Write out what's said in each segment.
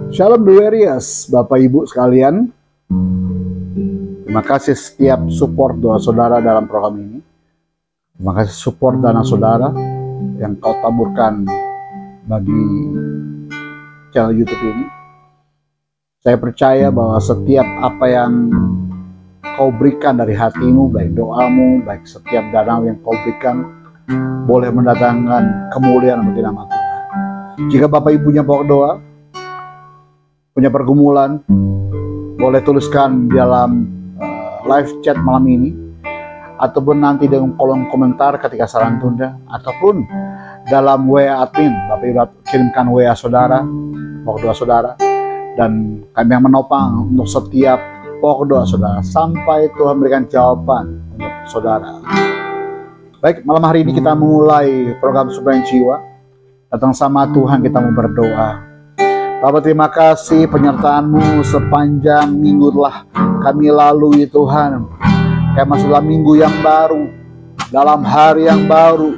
Shalom Bluerias, Bapak Ibu sekalian. Terima kasih setiap support doa saudara dalam program ini. Terima kasih support dana saudara yang kau taburkan bagi channel YouTube ini. Saya percaya bahwa setiap apa yang kau berikan dari hatimu, baik doamu, baik setiap dana yang kau berikan, boleh mendatangkan kemuliaan bagi nama Tuhan. Jika Bapak Ibu punya pokok doa, punya pergumulan, boleh tuliskan di dalam live chat malam ini, ataupun nanti dengan kolom komentar ketika saran tunda, ataupun dalam WA admin. Bapak Ibu kirimkan WA saudara, pokok doa saudara, dan kami yang menopang untuk setiap pokok doa saudara sampai Tuhan memberikan jawaban untuk saudara. Baik, malam hari ini kita mulai program Suplai Jiwa. Datang sama Tuhan, kita mau berdoa. Bapak, terima kasih penyertaan-Mu sepanjang minggu telah kami lalui Tuhan. Kami masuk dalam minggu yang baru, dalam hari yang baru.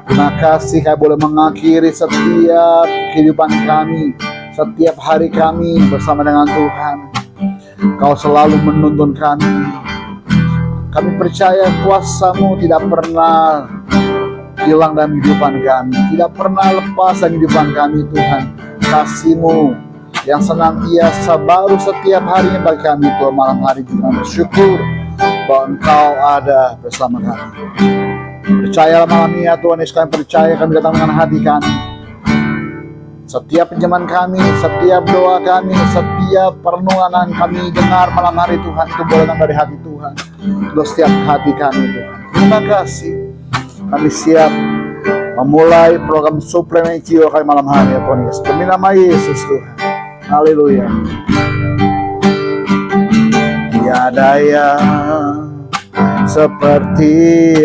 Terima kasih kami boleh mengakhiri setiap kehidupan kami, setiap hari kami bersama dengan Tuhan. Kau selalu menuntun kami. Kami percaya kuasa-Mu tidak pernah hilang dalam kehidupan kami, tidak pernah lepas dari kehidupan kami Tuhan. Kasih-Mu yang senantiasa baru setiap harinya bagi kami Tuhan. Malam hari juga bersyukur bahwa Engkau ada bersama kami. Percayalah malam ini ya Tuhan Yesus, kami percaya kami datang dengan hati kami. Setiap pinjaman kami, setiap doa kami, setiap perenungan kami dengar malam hari Tuhan, itu boleh datang dari hati Tuhan untuk setiap hati kami Tuhan. Terima kasih. Kami siap memulai program Suplemen Jiwa kami malam hari ya Tuhan Yesus. Demi nama Yesus Tuhan. Haleluya. Tiada yang seperti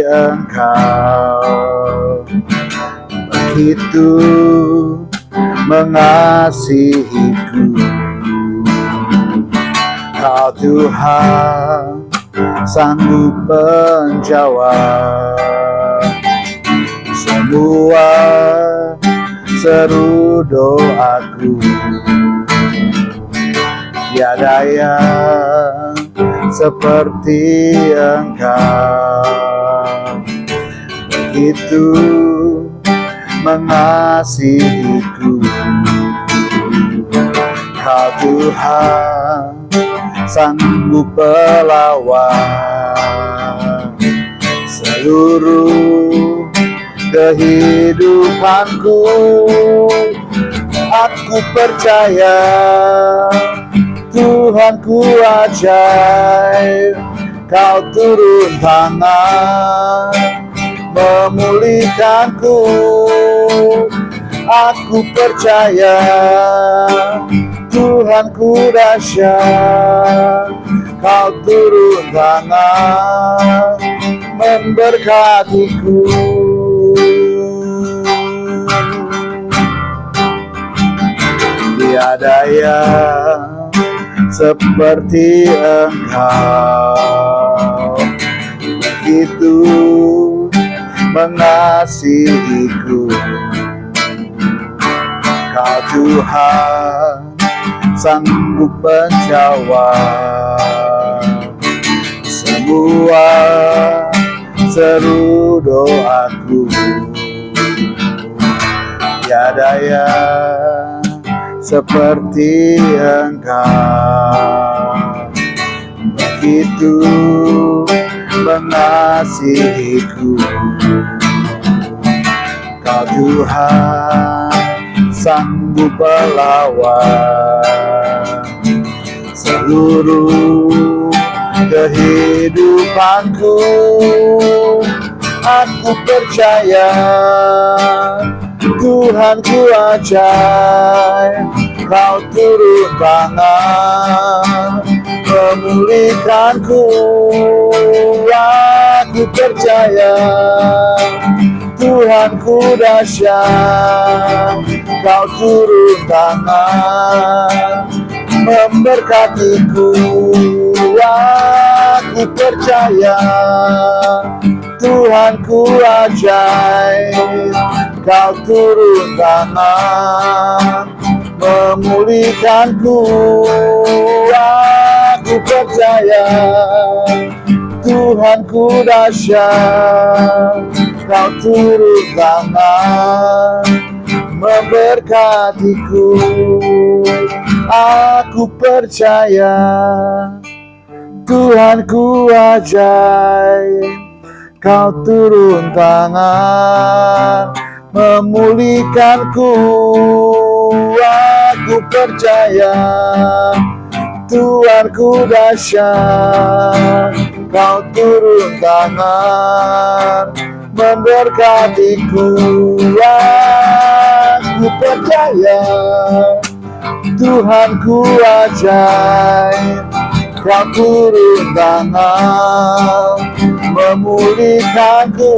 Engkau, begitu mengasihiku. Kau Tuhan sanggup menjawab semua seru doaku. Tiada yang seperti Engkau, begitu mengasihiku. Kau Tuhan sanggup melawan seluruh kehidupanku. Aku percaya Tuhanku ajaib. Kau turun tangan memulihkanku. Aku percaya Tuhanku dahsyat. Kau turun tangan memberkatiku. Tiada yang seperti Engkau, begitu mengasihiku. Kau Tuhan sanggup menjawab semua seru doaku. Tiada yang seperti Engkau, begitu mengasihiku. Kau Tuhan sanggup melawan seluruh kehidupanku. Aku percaya Tuhanku ajaib. Kau turun tangan memulihkanku. Aku percaya Tuhanku dahsyat. Kau turun tangan memberkatiku. Aku percaya Tuhanku ajaib. Kau turun tangan memulihkanku. memulihkanku. Aku percaya Tuhanku dahsyat, Kau turun tangan memberkatiku. Aku percaya Tuhanku ajaib, Kau turun tangan memulihkanku. Aku percaya Tuhanku dahsyat, Kau turun tangan memberkatiku. Aku percaya Tuhanku ajaib, Kau turun tangan memulihkanku.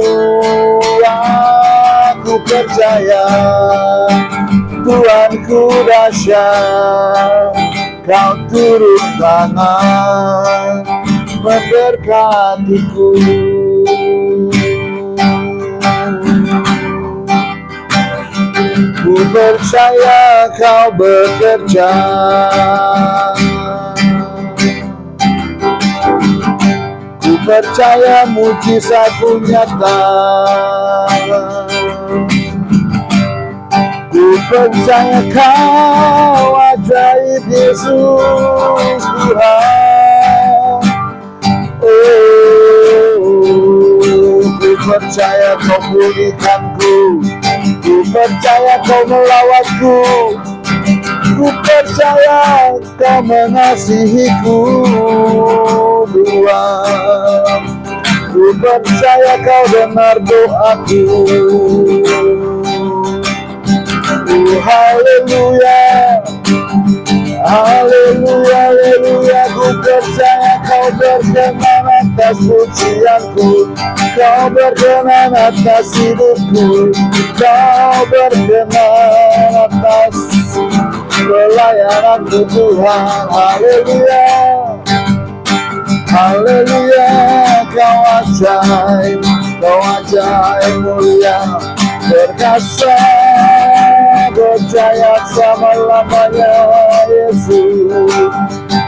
Aku percaya Tuhanku dahsyat, Kau turun tangan memberkatiku. Ku percaya Kau bekerja, ku percaya mujizat-Mu nyata. Ku percaya Kau ajaib, Yesus Tuhan. Ku percaya Kau pulihkanku, ku percaya Kau melawatku, ku percaya Kau mengasihiku. Tuhan, ku percaya Kau dengar doaku. Haleluya, haleluya, haleluya. Ku percaya Kau berkenan atas pujianku, Kau berkenan atas hidupku, Kau berkenan atas pelayananku Tuhan. Haleluya, haleluya. Kau ajaib, Kau ajaib, mulia, perkasa, berjaya selama-lamanya, Yesus.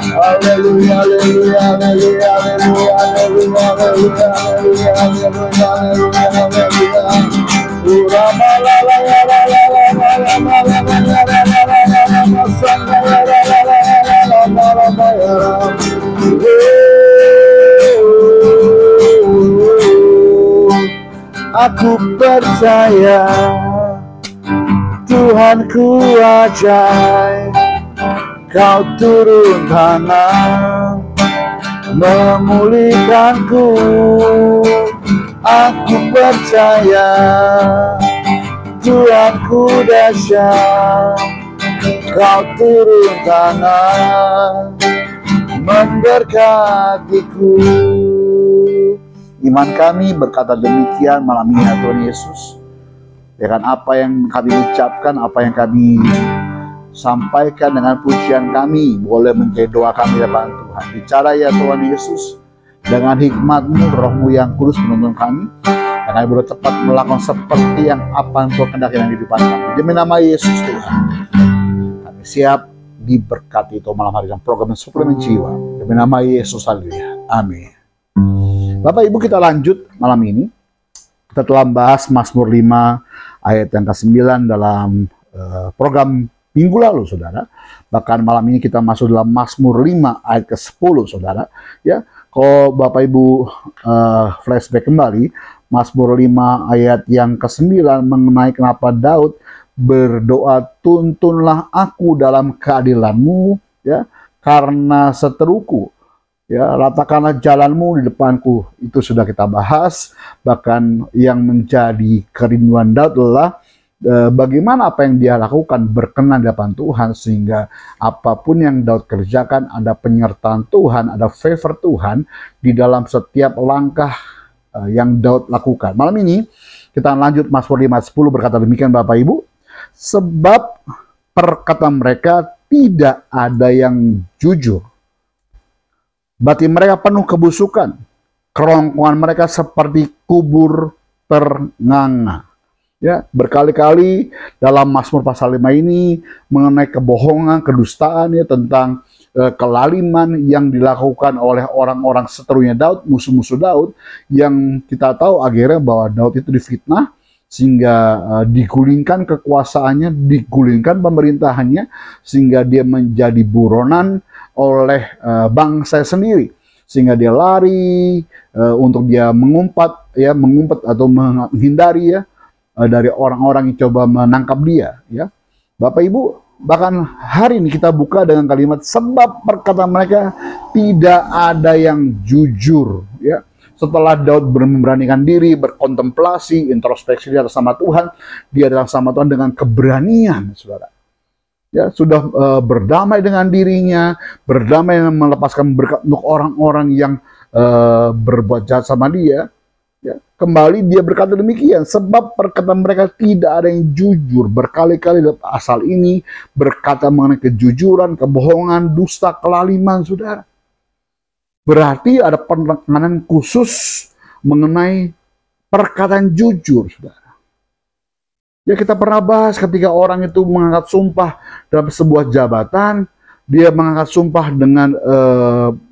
Haleluya, haleluya, haleluya, haleluya, haleluya, haleluya, haleluya, haleluya, haleluya, haleluya. Urama la la la la la la la la la la la la la la la masanga la la la la la la la la la. Aku percaya Tuhanku ajaib, Kau turun tangan memulihkanku. Aku percaya Tuhanku dahsyat, Kau turun tangan memberkatiku. Iman kami berkata demikian malam ini ya Tuhan Yesus. Dengan apa yang kami ucapkan, apa yang kami sampaikan dengan pujian kami, boleh menjadi doa kami ya Tuhan. Bicara ya Tuhan Yesus, dengan hikmat-Mu, Roh-Mu yang kudus menuntun kami, dan kami boleh tepat melakukan seperti yang apa yang Tuhan kehendaki dalam kehidupan kami. Demi nama Yesus Tuhan, kami siap diberkati itu malam hari dalam program suplemen jiwa. Demi nama Yesus, haleluya, amin. Bapak Ibu, kita lanjut malam ini. Kita telah membahas Mazmur 5 ayat yang ke-9 dalam program minggu lalu, saudara. Bahkan malam ini kita masuk dalam Mazmur 5 ayat ke-10, saudara. Ya, kalau Bapak Ibu flashback kembali, Mazmur 5 ayat yang ke-9 mengenai kenapa Daud berdoa, tuntunlah aku dalam keadilan-Mu, ya, karena seteruku. Ya, ratakanlah jalanmu di depanku. Itu sudah kita bahas. Bahkan yang menjadi kerinduan Daud adalah bagaimana apa yang dia lakukan berkenan di hadapan Tuhan, sehingga apapun yang Daud kerjakan ada penyertaan Tuhan, ada favor Tuhan di dalam setiap langkah yang Daud lakukan. Malam ini kita lanjut Mazmur 5:10 berkata demikian Bapak Ibu, sebab perkataan mereka tidak ada yang jujur. Batin mereka penuh kebusukan, kerongkongan mereka seperti kubur ternganga. Ya, berkali-kali dalam Mazmur pasal 5 ini mengenai kebohongan, kedustaan ya tentang kelaliman yang dilakukan oleh orang-orang seterunya Daud, musuh-musuh Daud, yang kita tahu akhirnya bahwa Daud itu difitnah sehingga digulingkan kekuasaannya, digulingkan pemerintahannya, sehingga dia menjadi buronan oleh bangsa sendiri, sehingga dia lari untuk dia mengumpat atau menghindari ya dari orang-orang yang coba menangkap dia ya. Bapak Ibu, bahkan hari ini kita buka dengan kalimat sebab perkataan mereka tidak ada yang jujur ya. Setelah Daud memberanikan diri, berkontemplasi, introspeksi di atas nama Tuhan, dia datang sama Tuhan dengan keberanian, saudara. Ya, sudah berdamai dengan dirinya, berdamai dengan melepaskan berkat untuk orang-orang yang berbuat jahat sama dia. Ya, kembali dia berkata demikian, sebab perkataan mereka tidak ada yang jujur. Berkali-kali asal ini berkata mengenai kejujuran, kebohongan, dusta, kelaliman, saudara. Berarti ada penekanan khusus mengenai perkataan jujur, saudara. Ya, kita pernah bahas ketika orang itu mengangkat sumpah dalam sebuah jabatan, dia mengangkat sumpah dengan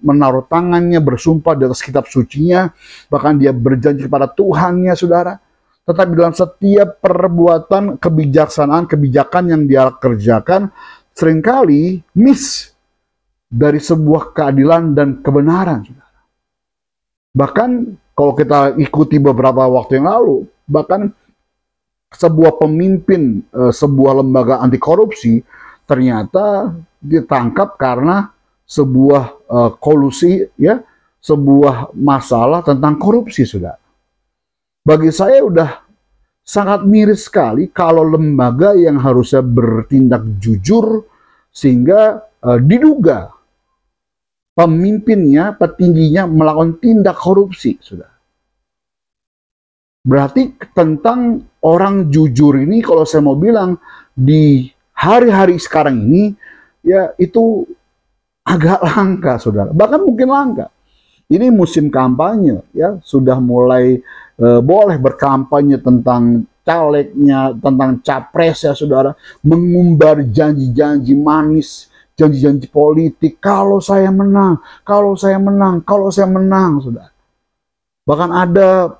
menaruh tangannya, bersumpah di atas kitab sucinya, bahkan dia berjanji kepada Tuhannya, saudara. Tetapi dalam setiap perbuatan kebijakan yang dia kerjakan, seringkali miss dari sebuah keadilan dan kebenaran, saudara. Bahkan kalau kita ikuti beberapa waktu yang lalu, bahkan sebuah pemimpin sebuah lembaga anti korupsi ternyata ditangkap karena sebuah kolusi ya, sebuah masalah tentang korupsi, saudara. Bagi saya udah sangat miris sekali kalau lembaga yang harusnya bertindak jujur sehingga diduga pemimpinnya, petingginya melakukan tindak korupsi, saudara. Berarti tentang orang jujur ini, kalau saya mau bilang di hari-hari sekarang ini, ya itu agak langka, saudara. Bahkan mungkin langka. Ini musim kampanye, ya sudah mulai boleh berkampanye tentang calegnya, tentang capres ya, saudara. Mengumbar janji-janji manis, janji-janji politik. Kalau saya menang, kalau saya menang, kalau saya menang, saudara. Bahkan ada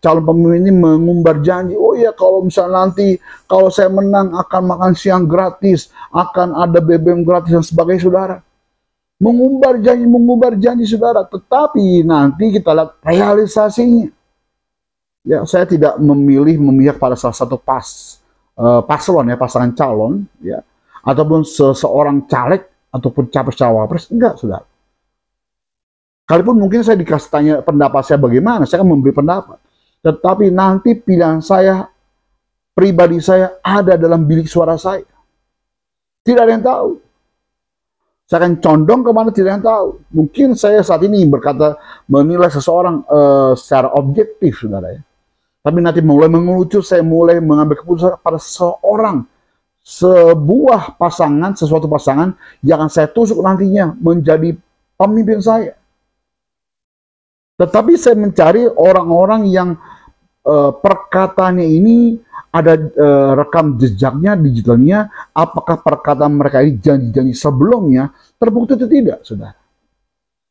calon pemimpin ini mengumbar janji, oh ya kalau misalnya nanti kalau saya menang akan makan siang gratis, akan ada BBM gratis dan sebagainya, saudara. Mengumbar janji, saudara. Tetapi nanti kita lihat realisasinya. Ya, saya tidak memihak pada salah satu paslon ya, pasangan calon ya, ataupun seseorang caleg ataupun capres-cawapres, enggak, saudara. Kalaupun mungkin saya dikasih tanya pendapat saya bagaimana, saya akan memberi pendapat. Tetapi nanti pilihan saya, pribadi saya ada dalam bilik suara saya. Tidak ada yang tahu. Saya akan condong kemana tidak ada yang tahu. Mungkin saya saat ini berkata menilai seseorang secara objektif, saudara ya. Tapi nanti mulai mengerucut, saya mulai mengambil keputusan pada seseorang, sebuah pasangan, sesuatu pasangan yang akan saya tusuk nantinya menjadi pemimpin saya. Tetapi saya mencari orang-orang yang perkataannya ini ada rekam jejaknya, digitalnya, apakah perkataan mereka ini janji-janji sebelumnya terbukti atau tidak, saudara.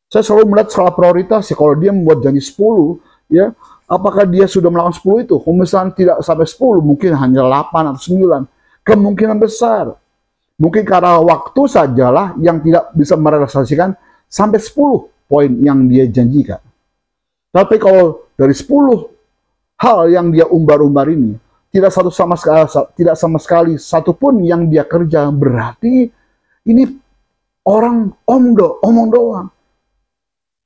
Saya selalu melihat skala prioritas ya, kalau dia membuat janji 10, ya, apakah dia sudah melakukan 10 itu? Kalau misalnya tidak sampai 10, mungkin hanya 8 atau 9. Kemungkinan besar. Mungkin karena waktu sajalah yang tidak bisa merealisasikan sampai 10 poin yang dia janjikan. Tapi kalau dari 10 hal yang dia umbar-umbar ini, tidak sama sekali satupun yang dia kerja, berarti ini orang omong doang.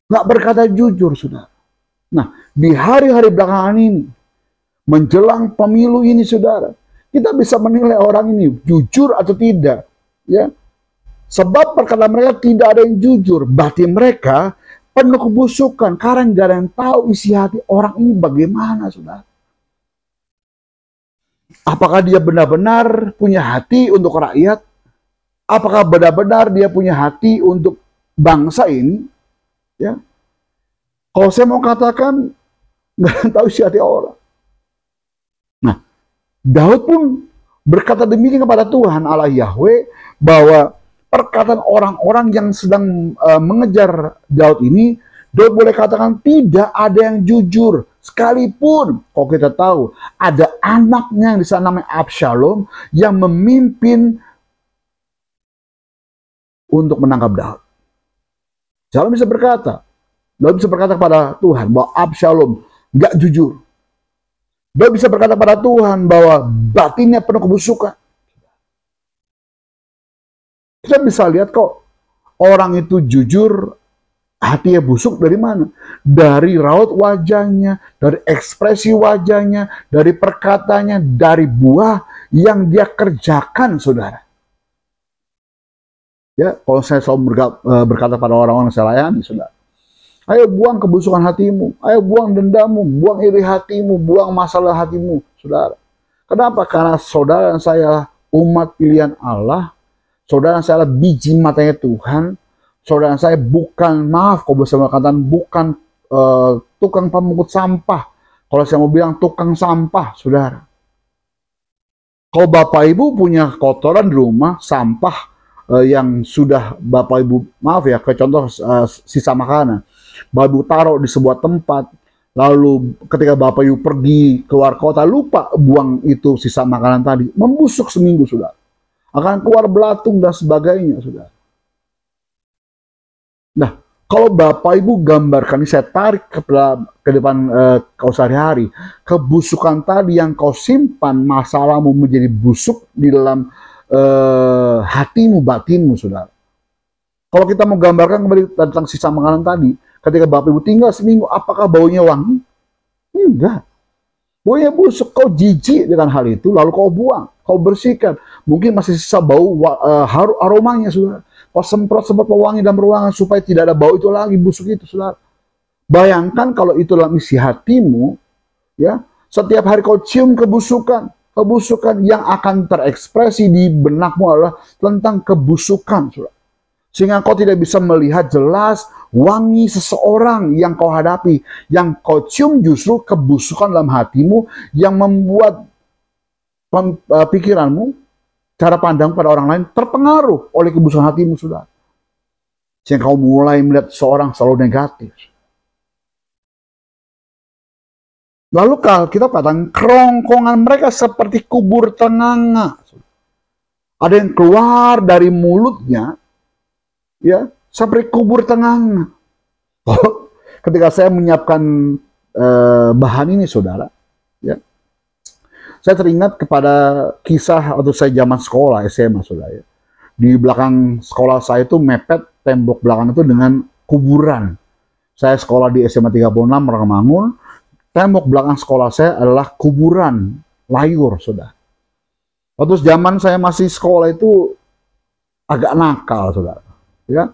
Nggak berkata jujur, saudara. Nah, di hari-hari belakangan ini, menjelang pemilu ini, saudara, kita bisa menilai orang ini jujur atau tidak. Ya, sebab perkataan mereka tidak ada yang jujur, berarti mereka penuh kebusukan, karena nggak ada yang tahu isi hati orang ini bagaimana, saudara. Apakah dia benar-benar punya hati untuk rakyat? Apakah benar-benar dia punya hati untuk bangsa ini? Ya, kalau saya mau katakan, nggak ada yang tahu isi hati orang. Daud pun berkata demikian kepada Tuhan Allah Yahweh, bahwa perkataan orang-orang yang sedang mengejar Daud ini, Daud boleh katakan tidak ada yang jujur. Sekalipun kalau kita tahu ada anaknya yang di sana namanya Absalom yang memimpin untuk menangkap Daud. Daud bisa berkata kepada Tuhan bahwa Absalom nggak jujur. Daud bisa berkata kepada Tuhan bahwa batinnya penuh kebusukan. Kita bisa lihat kok orang itu jujur, hatinya busuk dari mana? Dari raut wajahnya, dari ekspresi wajahnya, dari perkataannya, dari buah yang dia kerjakan, saudara. Ya, kalau saya selalu berkata pada orang-orang yang saya layani, saudara, ayo buang kebusukan hatimu, ayo buang dendammu, buang iri hatimu, buang masalah hatimu, saudara. Kenapa? Karena saudara dan saya umat pilihan Allah, saudara dan saya biji matanya Tuhan, saudara dan saya bukan, maaf kalau saya mengatakan bukan tukang pemungut sampah. Kalau saya mau bilang tukang sampah, saudara. Kalau Bapak Ibu punya kotoran di rumah, sampah yang sudah Bapak Ibu, maaf ya, ke contoh sisa makanan, Bapak Ibu taruh di sebuah tempat, lalu ketika Bapak Ibu pergi keluar kota, lupa buang itu sisa makanan tadi, membusuk seminggu, sudah. Akan keluar belatung dan sebagainya, saudara. Nah, kalau Bapak Ibu gambarkan, ini saya tarik ke depan kau sehari-hari, kebusukan tadi yang kau simpan, masalahmu menjadi busuk di dalam hatimu, batinmu, saudara. Kalau kita mau gambarkan kembali tentang sisa makanan tadi, ketika Bapak Ibu tinggal seminggu, apakah baunya wangi? Enggak. Baunya busuk, kau jijik dengan hal itu, lalu kau buang, kau bersihkan. Mungkin masih sisa bau aromanya, saudara. Kau semprot pewangi dalam ruangan supaya tidak ada bau itu lagi, busuk itu, saudara. Bayangkan kalau itu dalam isi hatimu, ya, setiap hari kau cium kebusukan yang akan terekspresi di benakmu adalah tentang kebusukan, saudara. Sehingga kau tidak bisa melihat jelas wangi seseorang yang kau hadapi. Yang kau cium justru kebusukan dalam hatimu yang membuat pikiranmu, cara pandang pada orang lain terpengaruh oleh kebusukan hatimu, saudara. Sehingga kau mulai melihat seseorang selalu negatif. Lalu kalau kita katakan kerongkongan mereka seperti kubur tenganga. Ada yang keluar dari mulutnya, ya, seperti kubur tenganga. Oh, ketika saya menyiapkan bahan ini, saudara, ya, saya teringat kepada kisah waktu saya zaman sekolah SMA, saudara. Ya. Di belakang sekolah saya itu mepet tembok belakang itu dengan kuburan. Saya sekolah di SMA 36 Ramangun. Tembok belakang sekolah saya adalah kuburan layur, saudara. Waktu zaman saya masih sekolah itu agak nakal, saudara. Ya,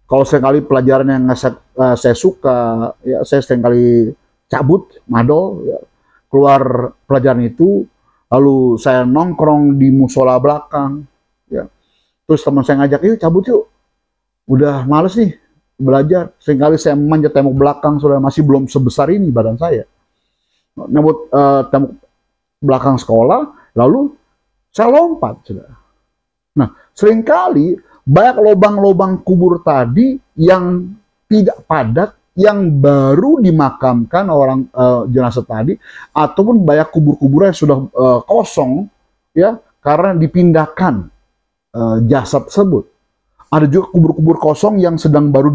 kalau seringkali pelajaran yang saya suka, ya, saya seringkali cabut, madol, ya, keluar pelajaran itu, lalu saya nongkrong di musola belakang, ya. Terus teman saya ngajak, yuk cabut yuk, udah males nih belajar. Seringkali saya manjat tembok belakang, saudara, masih belum sebesar ini badan saya. Nyambut tembok belakang sekolah, lalu saya lompat, saudara. Nah, seringkali banyak lubang-lubang kubur tadi yang tidak padat, yang baru dimakamkan orang jenazah tadi, ataupun banyak kubur-kuburan yang sudah kosong, ya, karena dipindahkan jasad tersebut. Ada juga kubur-kubur kosong yang sedang baru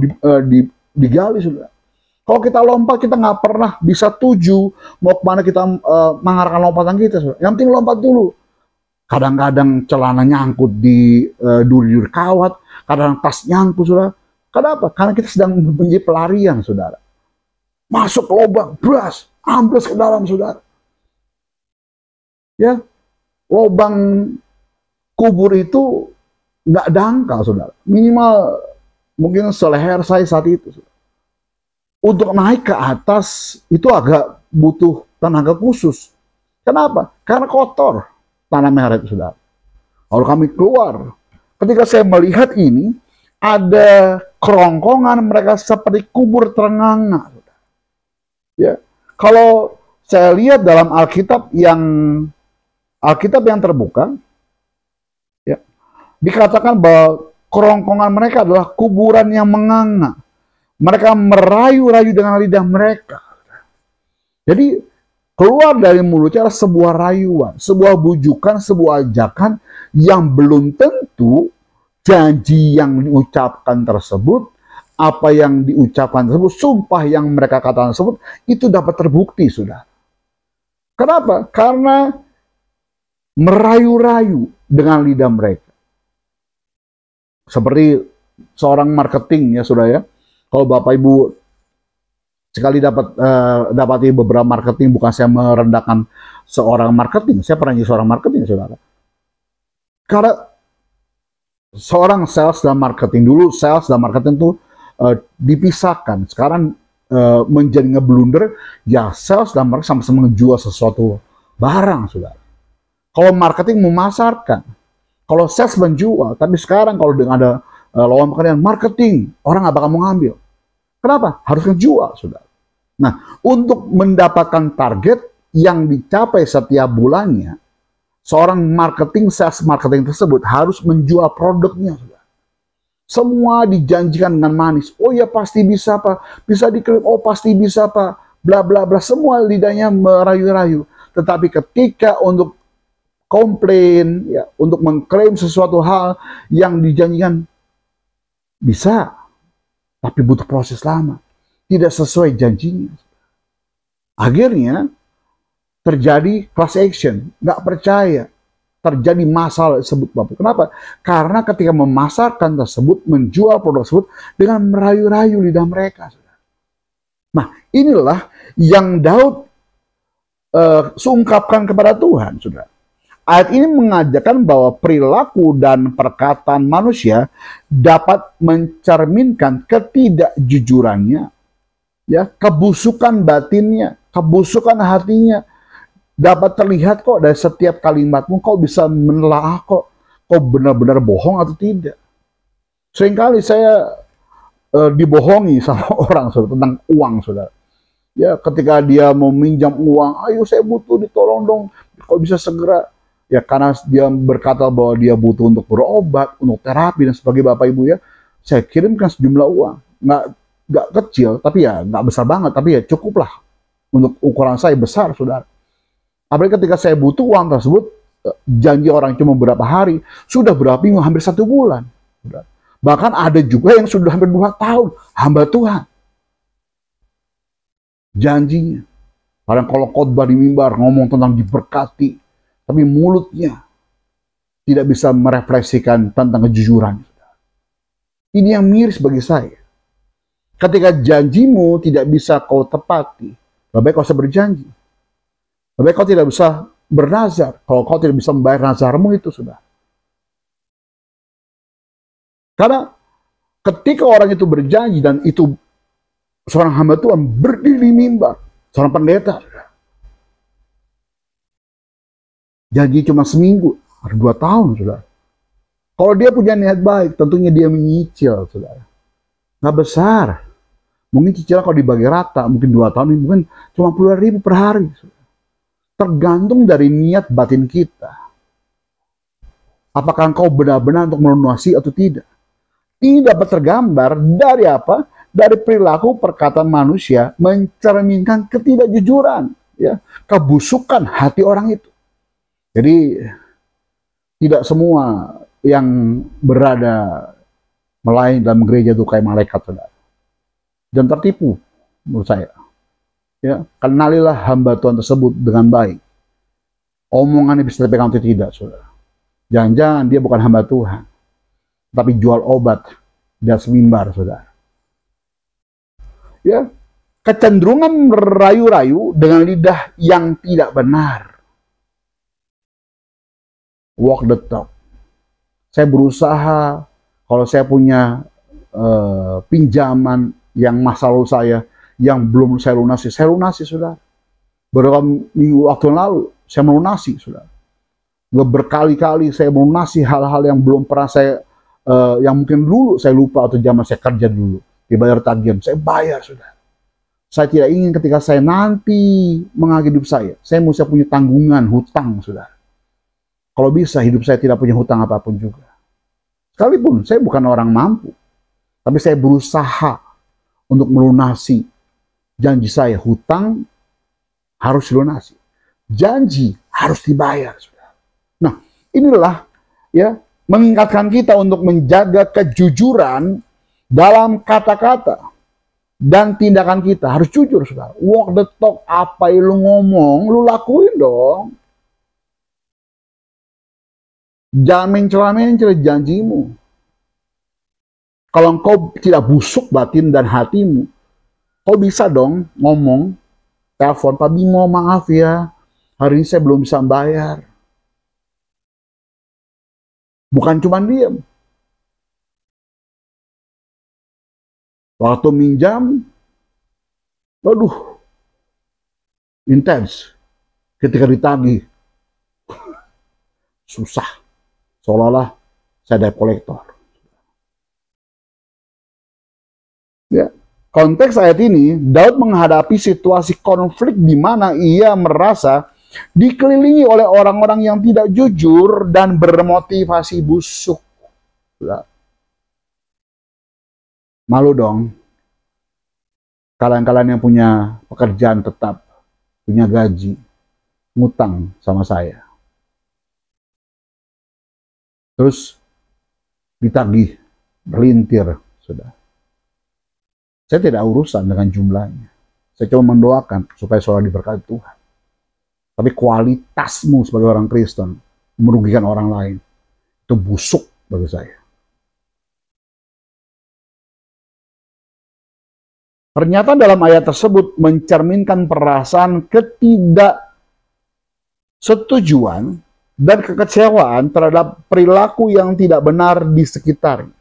digali, saudara. Kalau kita lompat, kita nggak pernah bisa tuju mau kemana kita mengarahkan lompatan kita, saudara. Yang penting lompat dulu. Kadang-kadang celana nyangkut di duri-duri kawat, kadang tas nyangkut, saudara. Kenapa? Karena kita sedang menjadi pelarian, saudara. Masuk ke lubang, bras, ambles ke dalam, saudara. Ya, lubang kubur itu nggak dangkal, saudara. Minimal mungkin seleher saya saat itu, saudara. Untuk naik ke atas itu agak butuh tenaga khusus. Kenapa? Karena kotor tanah merah itu, saudara. Lalu kami keluar. Ketika saya melihat ini, ada kerongkongan mereka seperti kubur terenganga. Ya, kalau saya lihat dalam Alkitab yang Alkitab yang terbuka, ya, dikatakan bahwa kerongkongan mereka adalah kuburan yang menganga. Mereka merayu-rayu dengan lidah mereka. Jadi keluar dari mulutnya adalah sebuah rayuan, sebuah bujukan, sebuah ajakan yang belum tentu janji yang diucapkan tersebut, apa yang diucapkan tersebut, sumpah yang mereka katakan tersebut, itu dapat terbukti, sudah. Kenapa? Karena merayu-rayu dengan lidah mereka. Seperti seorang marketing, ya sudah ya. Kalau Bapak Ibu sekali dapati beberapa marketing, bukan saya merendahkan seorang marketing, saya pernah jadi seorang marketing, saudara. Karena seorang sales dan marketing, dulu sales dan marketing itu dipisahkan. Sekarang menjadi ngeblunder, ya sales dan marketing sama-sama menjual sesuatu barang, saudara. Kalau marketing memasarkan, kalau sales menjual, tapi sekarang kalau dengan ada lawan pekerjaan marketing, orang nggak bakal mau ngambil. Kenapa? Harus ngejual, saudara. Nah, untuk mendapatkan target yang dicapai setiap bulannya, seorang marketing, sales marketing tersebut harus menjual produknya, saudara. Semua dijanjikan dengan manis. Oh ya pasti bisa, Pak. Bisa diklaim. Oh pasti bisa, Pak. Bla bla bla. Semua lidahnya merayu-rayu. Tetapi ketika untuk komplain, ya, untuk mengklaim sesuatu hal yang dijanjikan bisa, tapi butuh proses lama, tidak sesuai janjinya. Akhirnya terjadi class action, nggak percaya, terjadi masalah tersebut, Bapak. Kenapa? Karena ketika memasarkan tersebut, menjual produk tersebut dengan merayu-rayu lidah mereka. Nah, inilah yang Daud sungkapkan kepada Tuhan, saudara. Ayat ini mengajarkan bahwa perilaku dan perkataan manusia dapat mencerminkan ketidakjujurannya, ya, kebusukan batinnya, kebusukan hatinya. Dapat terlihat kok dari setiap kalimatmu, kau bisa menelaah kok benar-benar bohong atau tidak. Seringkali saya dibohongi sama orang, saudara, tentang uang, saudara. Ya, ketika dia mau minjam uang, ayo saya butuh, ditolong dong, kau bisa segera. Ya karena dia berkata bahwa dia butuh untuk berobat, untuk terapi dan sebagainya, Bapak Ibu ya, saya kirimkan sejumlah uang, nggak kecil, tapi ya nggak besar banget, tapi ya cukuplah untuk ukuran saya besar, saudara. Apalagi ketika saya butuh uang tersebut, janji orang cuma beberapa hari, sudah berapa minggu, hampir 1 bulan. Saudara. Bahkan ada juga yang sudah hampir 2 tahun, hamba Tuhan. Janjinya. Padahal kalau khotbah di mimbar ngomong tentang diberkati, tapi mulutnya tidak bisa merefleksikan tentang kejujuran. Ini yang miris bagi saya. Ketika janjimu tidak bisa kau tepati, lebih baik kau usah berjanji. Lebih baik kau tidak bisa bernazar. Kalau kau tidak bisa membayar nazarmu itu, sudah. Karena ketika orang itu berjanji dan itu seorang hamba Tuhan berdiri mimbar, seorang pendeta, janji cuma seminggu, ada 2 tahun, saudara. Kalau dia punya niat baik, tentunya dia menyicil, saudara. Nggak besar. Mungkin cicilan kalau dibagi rata, mungkin 2 tahun, mungkin cuma puluhan ribu per hari. Saudara. Tergantung dari niat batin kita. Apakah engkau benar-benar untuk melunasi atau tidak? Ini dapat tergambar dari apa? Dari perilaku perkataan manusia mencerminkan ketidakjujuran, ya, kebusukan hati orang itu. Jadi tidak semua yang berada melayani dalam gereja itu kayak malaikat, saudara. Dan tertipu menurut saya. Ya, kenalilah hamba Tuhan tersebut dengan baik. Omongannya bisa dipegang atau tidak, saudara. Jangan-jangan dia bukan hamba Tuhan, tapi jual obat dan semimbar, saudara. Ya, kecenderungan merayu-rayu dengan lidah yang tidak benar. Walk the talk. Saya berusaha, kalau saya punya pinjaman yang masa lalu saya, yang belum saya lunasi, saudara. Beberapa minggu waktu yang lalu, saya melunasi, saudara. Berkali-kali saya melunasi hal-hal yang belum pernah saya, yang mungkin dulu saya lupa atau zaman saya kerja dulu, dibayar tagihan, saya bayar, saudara. Saya tidak ingin ketika saya nanti mengakhiri hidup saya mesti punya tanggungan, hutang, saudara. Kalau bisa hidup saya tidak punya hutang apapun juga. Sekalipun saya bukan orang mampu, tapi saya berusaha untuk melunasi janji saya. Hutang harus dilunasi. Janji harus dibayar. Nah, inilah ya mengingatkan kita untuk menjaga kejujuran dalam kata-kata dan tindakan kita. Harus jujur, saudara. Walk the talk, apa yang lu ngomong, lu lakuin dong. Jangan mencela-mencela janjimu. Kalau engkau tidak busuk batin dan hatimu, kau bisa dong ngomong, telepon, Pak Bimo, maaf ya, hari ini saya belum bisa bayar. Bukan cuma diam. Waktu minjam, waduh, intens. Ketika ditagih, susah. Seolah-olah saya debt collector. Ya, konteks ayat ini, Daud menghadapi situasi konflik di mana ia merasa dikelilingi oleh orang-orang yang tidak jujur dan bermotivasi busuk. Malu dong. Kalian-kalian yang punya pekerjaan tetap, punya gaji, ngutang sama saya. Terus ditagih, berlintir, sudah. Saya tidak urusan dengan jumlahnya. Saya cuma mendoakan supaya saudara diberkati Tuhan. Tapi kualitasmu sebagai orang Kristen merugikan orang lain. Itu busuk bagi saya. Pernyataan dalam ayat tersebut mencerminkan perasaan ketidaksetujuan dan kekecewaan terhadap perilaku yang tidak benar di sekitarnya.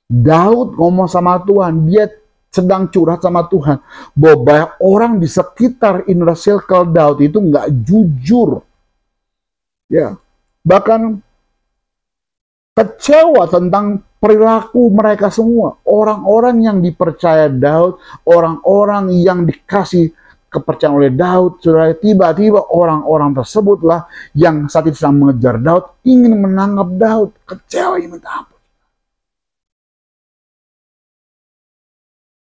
Daud ngomong sama Tuhan, dia sedang curhat sama Tuhan bahwa banyak orang di sekitar inner circle Daud itu nggak jujur, ya, bahkan kecewa tentang perilaku mereka semua. Orang-orang yang dipercaya Daud, orang-orang yang dikasih kepercayaan oleh Daud, saudara, tiba-tiba orang-orang tersebutlah yang saat itu sedang mengejar Daud, ingin menangkap Daud, kecewa, ingin minta ampun.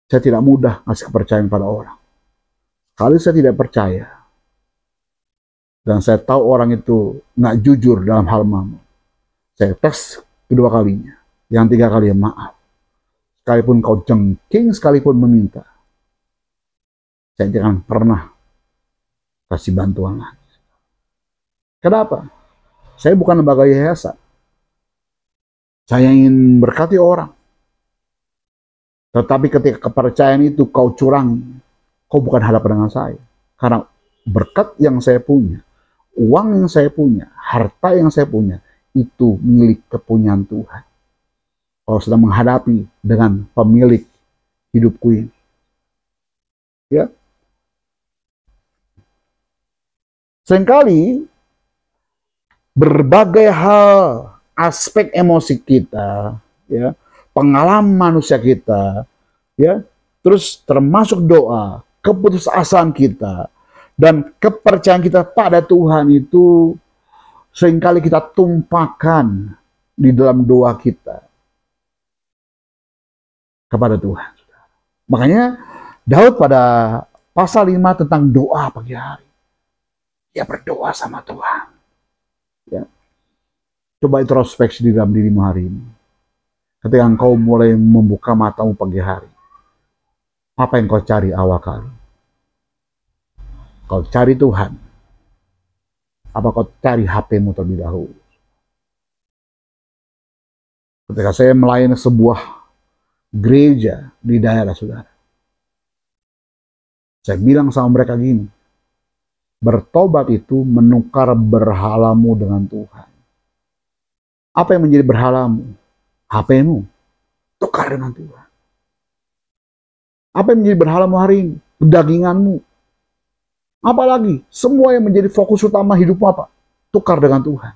Saya tidak mudah ngasih kepercayaan pada orang. Kali saya tidak percaya, dan saya tahu orang itu nggak jujur dalam hal mamon, saya tes kedua kalinya. Yang tiga kali, maaf. Sekalipun kau jengking, sekalipun meminta, saya jangan pernah kasih bantuan lagi. Kenapa? Saya bukan lembaga yayasan. Saya ingin berkati orang. Tetapi ketika kepercayaan itu kau curangi, kau bukan hadapan dengan saya. Karena berkat yang saya punya, uang yang saya punya, harta yang saya punya, itu milik kepunyaan Tuhan. Kau sedang menghadapi dengan pemilik hidupku ini. Ya. Seringkali berbagai hal, aspek emosi kita, ya, pengalaman manusia kita, ya, terus termasuk doa, keputusasaan kita, dan kepercayaan kita pada Tuhan itu seringkali kita tumpahkan di dalam doa kita kepada Tuhan. Makanya Daud pada pasal 5 tentang doa pagi hari, dia berdoa sama Tuhan. Ya. Coba introspeksi di dalam dirimu hari ini. Ketika engkau mulai membuka matamu pagi hari, apa yang kau cari awal kali? Kau cari Tuhan? Apa kau cari HP-mu terlebih dahulu? Ketika saya melayani sebuah gereja di daerah saudara, saya bilang sama mereka gini, bertobat itu menukar berhalamu dengan Tuhan. Apa yang menjadi berhalamu? HP-mu, tukar dengan Tuhan. Apa yang menjadi berhalamu hari ini? Daginganmu. Apalagi, semua yang menjadi fokus utama hidupmu apa? Tukar dengan Tuhan.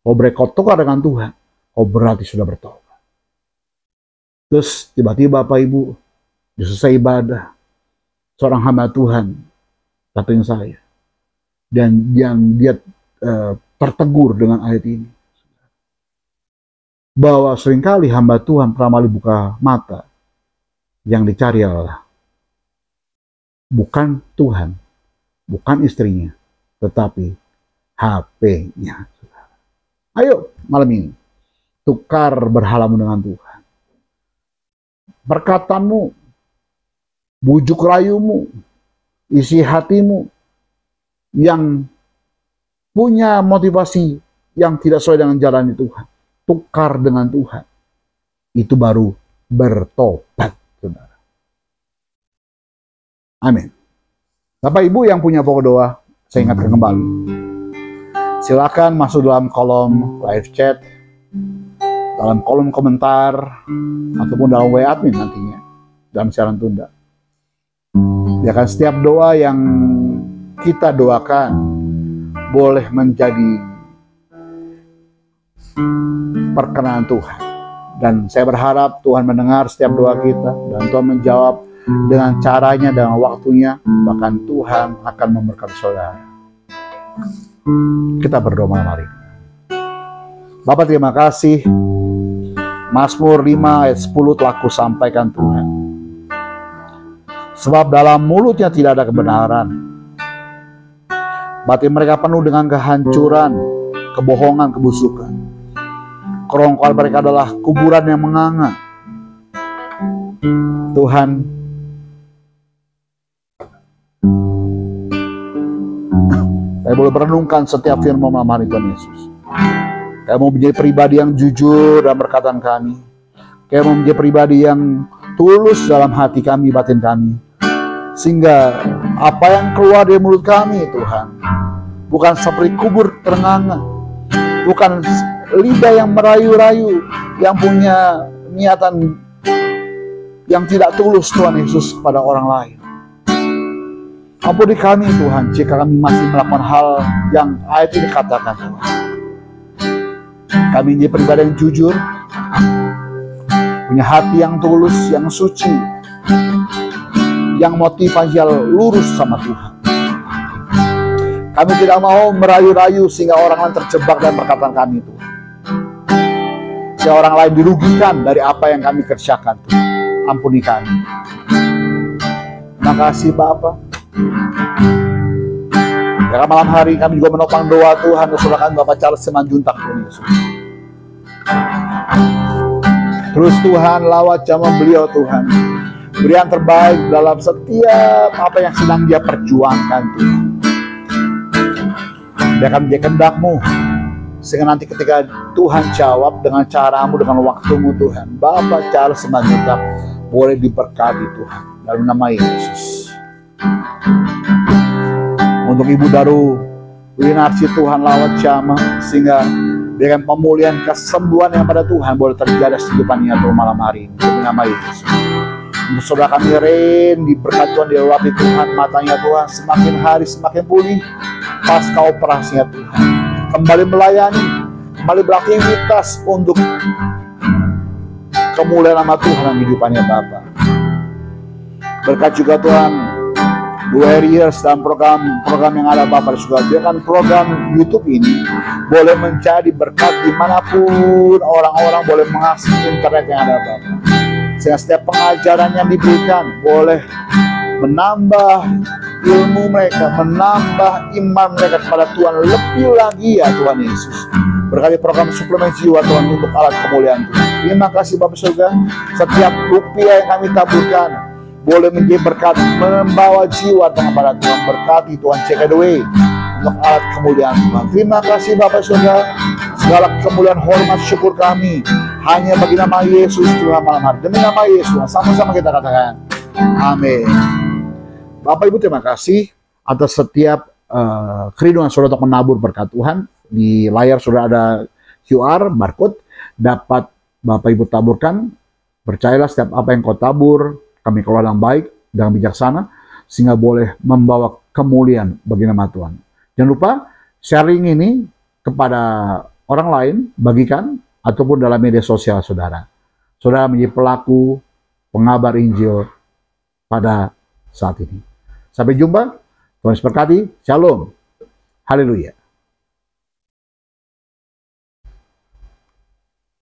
Kau tukar dengan Tuhan, kau berarti sudah bertobat. Terus tiba-tiba Bapak Ibu, selesai ibadah, seorang hamba Tuhan datang saya. Dan yang dia tertegur dengan ayat ini. Bahwa seringkali hamba Tuhan pramali buka mata, yang dicari adalah bukan Tuhan, bukan istrinya, tetapi HP-nya. Ayo malam ini, tukar berhalamu dengan Tuhan. Perkataanmu, bujuk rayumu, isi hatimu yang punya motivasi yang tidak sesuai dengan jalan Tuhan, tukar dengan Tuhan. Itu baru bertobat, saudara. Amin. Bapak Ibu yang punya pokok doa, saya ingatkan kembali. Silakan masuk dalam kolom live chat, dalam kolom komentar, ataupun dalam WA admin nantinya, dalam siaran tunda. Biarkan setiap doa yang kita doakan boleh menjadi perkenan Tuhan. Dan saya berharap Tuhan mendengar setiap doa kita, dan Tuhan menjawab dengan caranya, dengan waktunya, bahkan Tuhan akan memberkati saudara. Kita berdoa malam hari. Bapa, terima kasih. Mazmur 5 ayat 10 telah kusampaikan Tuhan. Sebab dalam mulutnya tidak ada kebenaran. Batin mereka penuh dengan kehancuran, kebohongan, kebusukan. Kerongkol mereka adalah kuburan yang menganga. Tuhan, saya boleh merenungkan setiap firman malam hari Tuhan Yesus. Kami mau menjadi pribadi yang jujur dalam perkataan kami. Kami mau menjadi pribadi yang tulus dalam hati kami, batin kami. Sehingga apa yang keluar dari mulut kami, Tuhan, bukan seperti kubur ternganga. Bukan lidah yang merayu-rayu, yang punya niatan yang tidak tulus, Tuhan Yesus, kepada orang lain. Ampuni kami, Tuhan, jika kami masih melakukan hal yang ayat ini katakan, Tuhan. Kami ini pribadi yang jujur, punya hati yang tulus, yang suci, yang motivasi lurus sama Tuhan. Kami tidak mau merayu-rayu sehingga orang lain terjebak dalam perkataan kami, Tuhan. Sehingga orang lain dirugikan dari apa yang kami kerjakan, Tuhan. Ampuni kami. Terima kasih, Bapa. Ya, malam hari kami juga menopang doa Tuhan, usulkan Bapak Charles Simanjuntak, Tuhan Yesus. Terus Tuhan, lawat zaman beliau, Tuhan. Beri yang terbaik dalam setiap apa yang sedang dia perjuangkan, Tuhan. Biarkan menjadi kehendak-Mu, sehingga nanti ketika Tuhan jawab dengan caramu, dengan waktumu, Tuhan, Bapak Charles Simanjuntak boleh diberkati, Tuhan, dalam nama Yesus. Untuk Ibu Daru Winarsi, Tuhan lawat jama, sehingga dengan pemulihan kesembuhan yang pada Tuhan boleh terjadi kehidupannya Tuhan malam hari ini, demi nama Yesus. Untuk saudara kami Ren, diberkati Tuhan, dilawati Tuhan, matanya Tuhan semakin hari semakin pulih pasca operasinya Tuhan, kembali melayani, kembali beraktivitas untuk kemuliaan nama Tuhan dalam kehidupannya Bapa. Berkat juga Tuhan Warriors dan program yang ada Bapak juga. Biarkan program YouTube ini boleh menjadi berkat dimanapun orang-orang boleh mengakses internet yang ada Bapak. Sehingga setiap pengajaran yang diberikan boleh menambah ilmu mereka, menambah iman mereka kepada Tuhan lebih lagi ya Tuhan Yesus. Berkati program suplemen jiwa Tuhan untuk alat kemuliaan Tuhan. Terima kasih Bapak surga. Setiap rupiah yang kami taburkan boleh menjadi berkat, membawa jiwa kepada Tuhan. Berkati Tuhan, check it away untuk alat kemuliaan Tuhan. Terima kasih Bapak Saudara. Segala kemuliaan, hormat, syukur kami hanya bagi nama Yesus Tuhan malam hari. Demi nama Yesus, sama-sama kita katakan amin. Bapak Ibu, terima kasih atas setiap kerinduan saudara untuk menabur berkat Tuhan. Di layar sudah ada QR, barcode, dapat Bapak Ibu taburkan. Percayalah setiap apa yang kau tabur, kami kelola dengan baik, dengan bijaksana, sehingga boleh membawa kemuliaan bagi nama Tuhan. Jangan lupa sharing ini kepada orang lain, bagikan, ataupun dalam media sosial saudara. Saudara menjadi pelaku, pengabar Injil pada saat ini. Sampai jumpa, Tuhan berkati, Shalom, Haleluya.